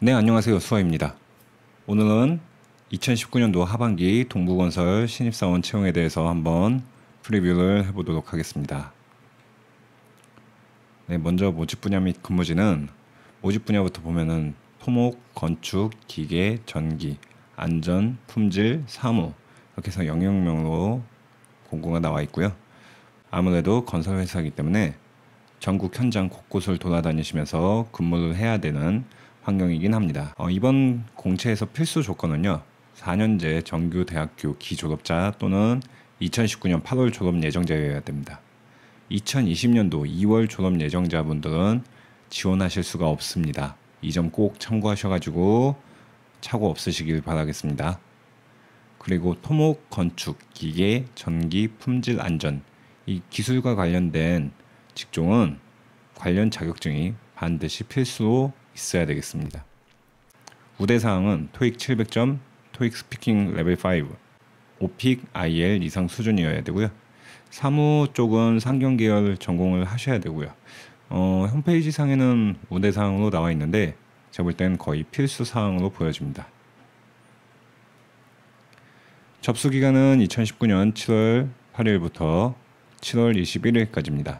네, 안녕하세요. 수아입니다. 오늘은 2019년도 하반기 동부건설 신입사원 채용에 대해서 한번 프리뷰를 해보도록 하겠습니다. 네, 먼저 모집 분야 및 근무지는 모집 분야부터 보면은 토목, 건축, 기계, 전기, 안전, 품질, 사무 이렇게 해서 영역명으로 공고가 나와 있고요. 아무래도 건설 회사이기 때문에 전국 현장 곳곳을 돌아다니시면서 근무를 해야 되는 환경이긴 합니다. 이번 공채에서 필수 조건은요. 4년제 정규 대학교 기졸업자 또는 2019년 8월 졸업 예정자여야 됩니다. 2020년도 2월 졸업 예정자분들은 지원하실 수가 없습니다. 이 점 꼭 참고하셔가지고 착오 없으시길 바라겠습니다. 그리고 토목, 건축, 기계, 전기, 품질, 안전 이 기술과 관련된 직종은 관련 자격증이 반드시 필수로 있어야 되겠습니다. 우대사항은 토익 700점, 토익 스피킹 레벨 5, 오픽 IL 이상 수준이어야 되고요. 사무 쪽은 상경계열 전공을 하셔야 되고요. 홈페이지 상에는 우대사항으로 나와 있는데 제가 볼 땐 거의 필수 사항으로 보여집니다. 접수기간은 2019년 7월 8일부터 7월 21일까지입니다.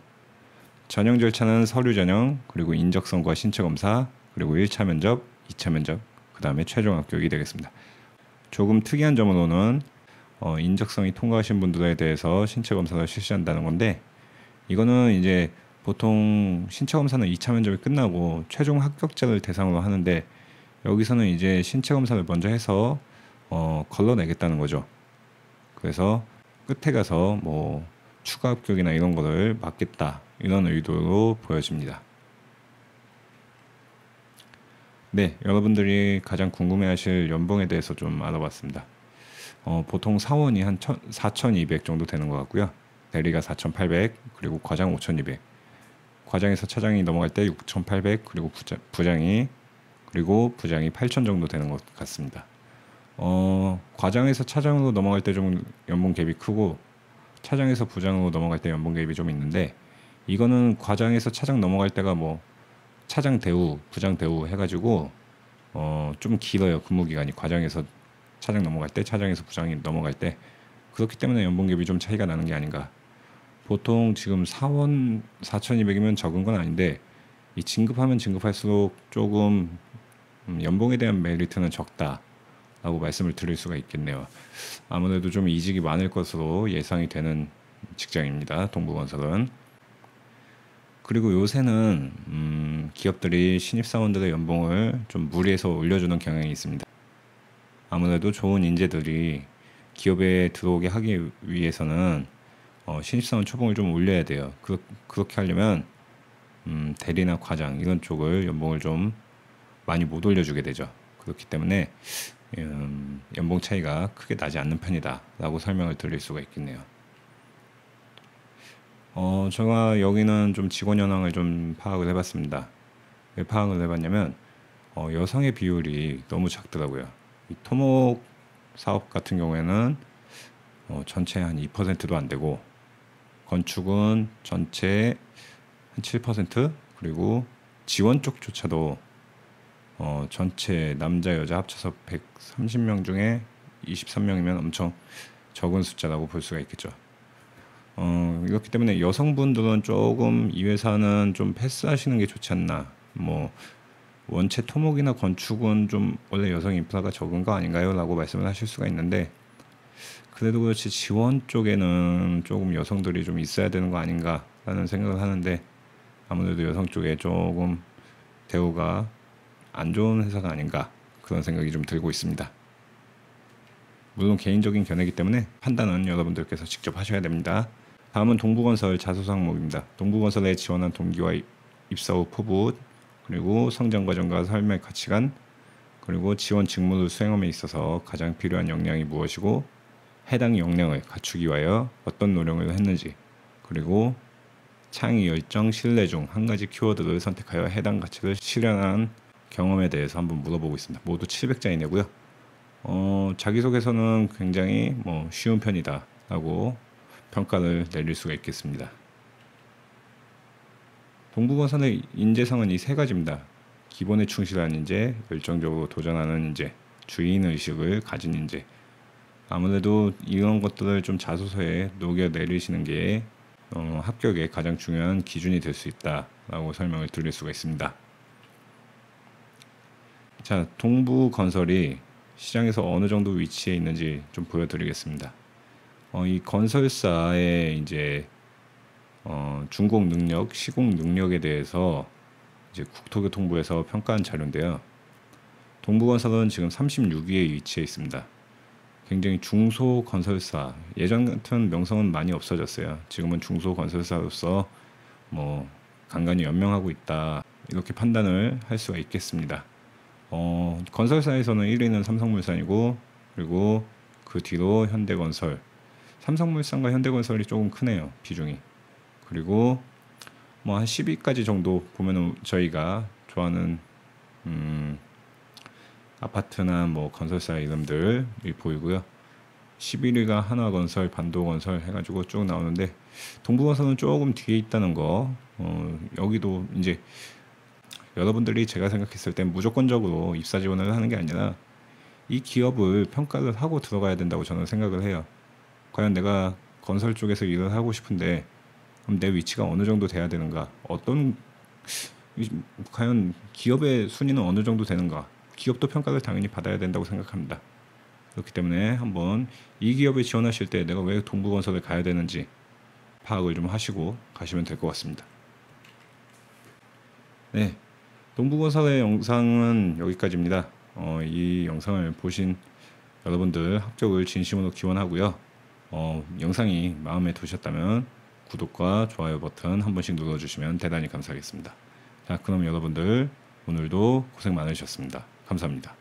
전형 절차는 서류 전형, 그리고 인적성과 신체검사, 그리고 1차 면접, 2차 면접, 그 다음에 최종 합격이 되겠습니다. 조금 특이한 점으로는 인적성이 통과하신 분들에 대해서 신체검사를 실시한다는 건데 이거는 이제 보통 신체검사는 2차 면접이 끝나고 최종 합격자를 대상으로 하는데 여기서는 이제 신체검사를 먼저 해서 걸러내겠다는 거죠. 그래서 끝에 가서 뭐 추가 합격이나 이런 거를 막겠다 이런 의도로 보여집니다. 네, 여러분들이 가장 궁금해하실 연봉에 대해서 좀 알아봤습니다. 보통 사원이 한 4,200 정도 되는 것 같고요. 대리가 4,800 그리고 과장 5,200 과장에서 차장이 넘어갈 때 6,800 그리고 부장이 8,000 정도 되는 것 같습니다. 과장에서 차장으로 넘어갈 때 좀 연봉 갭이 크고 차장에서 부장으로 넘어갈 때 연봉 갭이 좀 있는데 이거는 과장에서 차장 넘어갈 때가 뭐 차장 대우, 부장 대우 해가지고 좀 길어요. 근무 기간이 과장에서 차장 넘어갈 때, 차장에서 부장이 넘어갈 때 그렇기 때문에 연봉 갭이 좀 차이가 나는 게 아닌가. 보통 지금 사원 4,200이면 적은 건 아닌데 이 진급하면 진급할수록 조금 연봉에 대한 메리트는 적다라고 말씀을 드릴 수가 있겠네요. 아무래도 좀 이직이 많을 것으로 예상이 되는 직장입니다. 동부건설은. 그리고 요새는 기업들이 신입사원들의 연봉을 좀 무리해서 올려주는 경향이 있습니다. 아무래도 좋은 인재들이 기업에 들어오게 하기 위해서는 신입사원 초봉을 좀 올려야 돼요. 그렇게 하려면 대리나 과장 이런 쪽을 연봉을 좀 많이 못 올려주게 되죠. 그렇기 때문에 연봉 차이가 크게 나지 않는 편이다라고 설명을 드릴 수가 있겠네요. 제가 여기는 좀 직원 현황을 좀 파악을 해봤습니다. 왜 파악을 해봤냐면 여성의 비율이 너무 작더라고요. 이 토목 사업 같은 경우에는 전체 한 2%도 안 되고 건축은 전체 한 7% 그리고 지원 쪽조차도 전체 남자 여자 합쳐서 130명 중에 23명이면 엄청 적은 숫자라고 볼 수가 있겠죠. 이렇기 때문에 여성분들은 조금 이 회사는 좀 패스하시는 게 좋지 않나. 뭐 원체 토목이나 건축은 좀 원래 여성 인프라가 적은 거 아닌가요? 라고 말씀을 하실 수가 있는데 그래도 그렇지 지원 쪽에는 조금 여성들이 좀 있어야 되는 거 아닌가 라는 생각을 하는데 아무래도 여성 쪽에 조금 대우가 안 좋은 회사가 아닌가 그런 생각이 좀 들고 있습니다. 물론 개인적인 견해이기 때문에 판단은 여러분들께서 직접 하셔야 됩니다. 다음은 동부건설 자소서 항목입니다. 동부건설에 지원한 동기와 입사 후 포부 그리고 성장 과정과 삶의 가치관 그리고 지원 직무를 수행함에 있어서 가장 필요한 역량이 무엇이고 해당 역량을 갖추기 위하여 어떤 노력을 했는지 그리고 창의 열정 신뢰 중 한 가지 키워드를 선택하여 해당 가치를 실현한 경험에 대해서 한번 물어보고 있습니다. 모두 700자이네고요. 자기소개서는 굉장히 쉬운 편이다라고 평가를 내릴 수가 있겠습니다. 동부건설의 인재상은 이 세 가지입니다. 기본에 충실한 인재, 열정적으로 도전하는 인재, 주인 의식을 가진 인재. 아무래도 이런 것들을 좀 자소서에 녹여 내리시는 게 합격의 가장 중요한 기준이 될 수 있다라고 설명을 드릴 수가 있습니다. 자, 동부건설이 시장에서 어느 정도 위치에 있는지 좀 보여드리겠습니다. 이 건설사의 이제 준공 능력, 시공 능력에 대해서 이제 국토교통부에서 평가한 자료인데요. 동부건설은 지금 36위에 위치해 있습니다. 굉장히 중소건설사, 예전 같은 명성은 많이 없어졌어요. 지금은 중소건설사로서 뭐 간간히 연명하고 있다, 이렇게 판단을 할 수가 있겠습니다. 건설사에서는 1위는 삼성물산이고, 그리고 그 뒤로 현대건설, 삼성물산과 현대건설이 조금 크네요, 비중이. 그리고 뭐 한 10위까지 정도 보면은 저희가 좋아하는 아파트나 뭐 건설사 이름들이 보이고요. 11위가 한화건설, 반도건설 해가지고 쭉 나오는데, 동부건설은 조금 뒤에 있다는 거. 여기도 이제 여러분들이 제가 생각했을 땐 무조건적으로 입사 지원을 하는 게 아니라 이 기업을 평가를 하고 들어가야 된다고 저는 생각을 해요. 과연 내가 건설 쪽에서 일을 하고 싶은데 그럼 내 위치가 어느 정도 돼야 되는가? 과연 기업의 순위는 어느 정도 되는가? 기업도 평가를 당연히 받아야 된다고 생각합니다. 그렇기 때문에 한번 이 기업에 지원하실 때 내가 왜 동부건설에 가야 되는지 파악을 좀 하시고 가시면 될 것 같습니다. 네, 동부건설의 영상은 여기까지입니다. 이 영상을 보신 여러분들 합격을 진심으로 기원하고요. 영상이 마음에 드셨다면 구독과 좋아요 버튼 한 번씩 눌러주시면 대단히 감사하겠습니다. 자, 그럼 여러분들 오늘도 고생 많으셨습니다. 감사합니다.